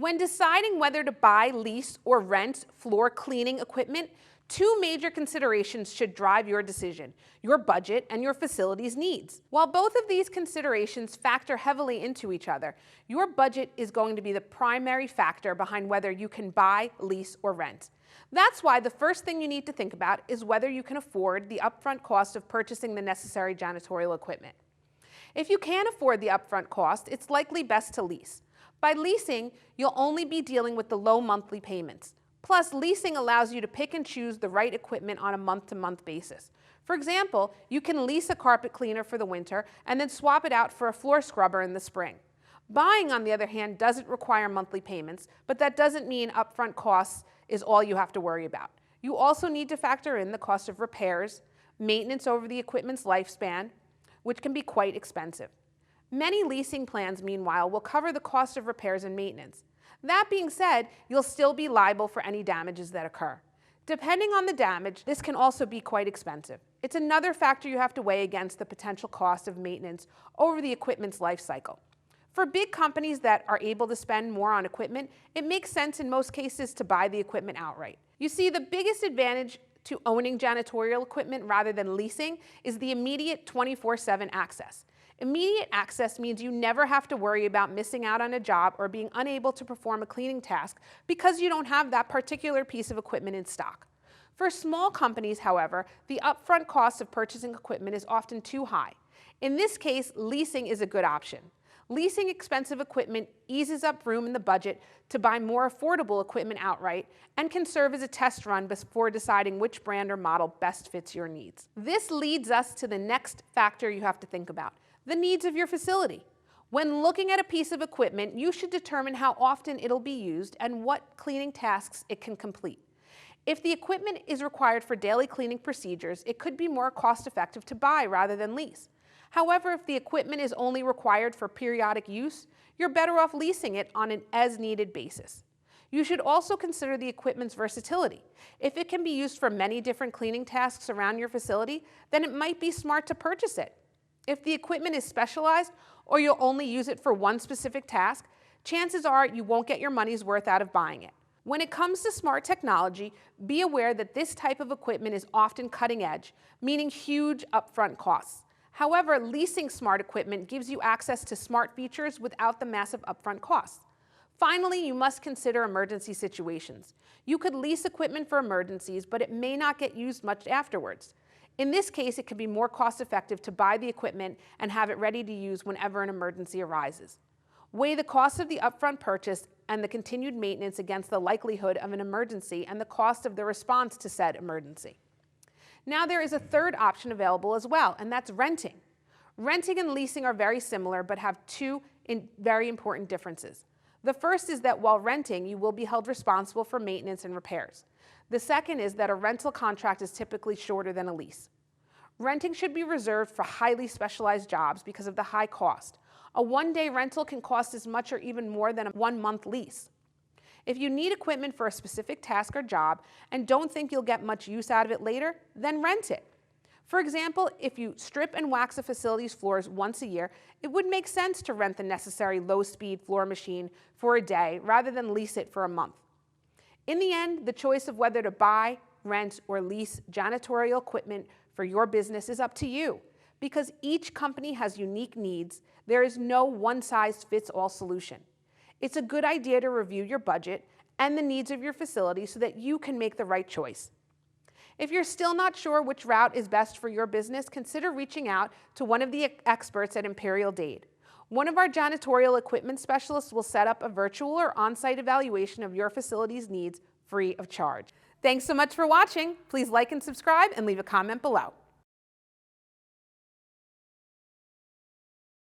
When deciding whether to buy, lease, or rent floor cleaning equipment, two major considerations should drive your decision: your budget and your facility's needs. While both of these considerations factor heavily into each other, your budget is going to be the primary factor behind whether you can buy, lease, or rent. That's why the first thing you need to think about is whether you can afford the upfront cost of purchasing the necessary janitorial equipment. If you can't afford the upfront cost, it's likely best to lease. By leasing, you'll only be dealing with the low monthly payments. Plus, leasing allows you to pick and choose the right equipment on a month-to-month basis. For example, you can lease a carpet cleaner for the winter and then swap it out for a floor scrubber in the spring. Buying, on the other hand, doesn't require monthly payments, but that doesn't mean upfront costs is all you have to worry about. You also need to factor in the cost of repairs, maintenance over the equipment's lifespan, which can be quite expensive. Many leasing plans, meanwhile, will cover the cost of repairs and maintenance. That being said, you'll still be liable for any damages that occur. Depending on the damage, this can also be quite expensive. It's another factor you have to weigh against the potential cost of maintenance over the equipment's life cycle. For big companies that are able to spend more on equipment, it makes sense in most cases to buy the equipment outright. You see, the biggest advantage to owning janitorial equipment rather than leasing is the immediate 24/7 access. Immediate access means you never have to worry about missing out on a job or being unable to perform a cleaning task because you don't have that particular piece of equipment in stock. For small companies, however, the upfront cost of purchasing equipment is often too high. In this case, leasing is a good option. Leasing expensive equipment eases up room in the budget to buy more affordable equipment outright and can serve as a test run before deciding which brand or model best fits your needs. This leads us to the next factor you have to think about: the needs of your facility. When looking at a piece of equipment, you should determine how often it'll be used and what cleaning tasks it can complete. If the equipment is required for daily cleaning procedures, it could be more cost-effective to buy rather than lease. However, if the equipment is only required for periodic use, you're better off leasing it on an as-needed basis. You should also consider the equipment's versatility. If it can be used for many different cleaning tasks around your facility, then it might be smart to purchase it. If the equipment is specialized or you'll only use it for one specific task, chances are you won't get your money's worth out of buying it. When it comes to smart technology, be aware that this type of equipment is often cutting edge, meaning huge upfront costs. However, leasing smart equipment gives you access to smart features without the massive upfront costs. Finally, you must consider emergency situations. You could lease equipment for emergencies, but it may not get used much afterwards. In this case, it can be more cost-effective to buy the equipment and have it ready to use whenever an emergency arises. Weigh the cost of the upfront purchase and the continued maintenance against the likelihood of an emergency and the cost of the response to said emergency. Now, there is a third option available as well, and that's renting. Renting and leasing are very similar but have two very important differences. The first is that while renting, you will be held responsible for maintenance and repairs. The second is that a rental contract is typically shorter than a lease. Renting should be reserved for highly specialized jobs because of the high cost. A one-day rental can cost as much or even more than a one-month lease. If you need equipment for a specific task or job and don't think you'll get much use out of it later, then rent it. For example, if you strip and wax a facility's floors once a year, it would make sense to rent the necessary low-speed floor machine for a day rather than lease it for a month. In the end, the choice of whether to buy, rent, or lease janitorial equipment for your business is up to you. Because each company has unique needs, there is no one-size-fits-all solution. It's a good idea to review your budget and the needs of your facility so that you can make the right choice. If you're still not sure which route is best for your business, consider reaching out to one of the experts at Imperial Dade. One of our janitorial equipment specialists will set up a virtual or on-site evaluation of your facility's needs free of charge. Thanks so much for watching. Please like and subscribe and leave a comment below.